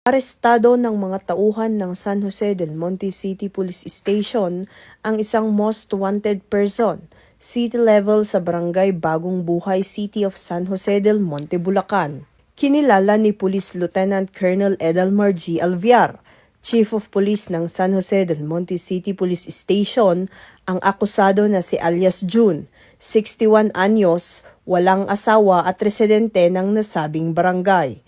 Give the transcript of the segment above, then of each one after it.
Arestado ng mga tauhan ng San Jose del Monte City Police Station ang isang most wanted person, city level sa barangay Bagong Buhay, City of San Jose del Monte, Bulacan. Kinilala ni Police Lieutenant Colonel Edelmar G. Alviar, Chief of Police ng San Jose del Monte City Police Station, ang akusado na si alias June, 61 anyos, walang asawa at residente ng nasabing barangay.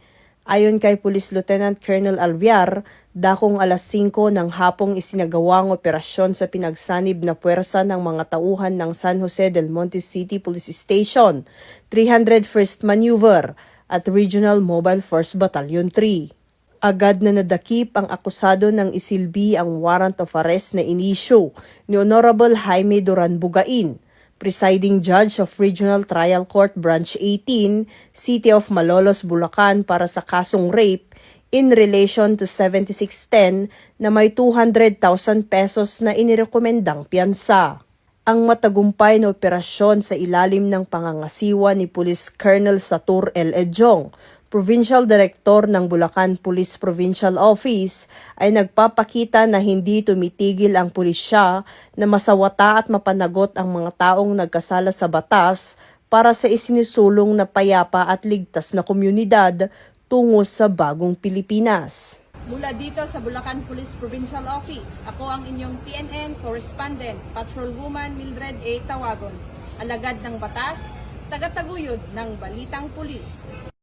Ayon kay Police Lieutenant Colonel Alviar, dakong alas 5 ng hapong isinagawang operasyon sa pinagsanib na puwersa ng mga tauhan ng San Jose del Monte City Police Station, 301st Maneuver at Regional Mobile Force Battalion 3. Agad na nadakip ang akusado ng isilbi ang warrant of arrest na inisyu ni Honorable Jaime Duran Bugain, Presiding Judge of Regional Trial Court Branch 18, City of Malolos, Bulacan para sa kasong rape in relation to 7610 na may 200,000 pesos na inirekomendang piyansa. Ang matagumpay na operasyon sa ilalim ng pangangasiwa ni Police Colonel Satur L. Ejong, Provincial Director ng Bulacan Police Provincial Office, ay nagpapakita na hindi tumitigil ang pulisya na masawata at mapanagot ang mga taong nagkasala sa batas para sa isinisulong na payapa at ligtas na komunidad tungo sa bagong Pilipinas. Mula dito sa Bulacan Police Provincial Office, ako ang inyong PNN Correspondent, Patrolwoman Mildred A. Tawagon, alagad ng batas, tagataguyod ng Balitang Pulis.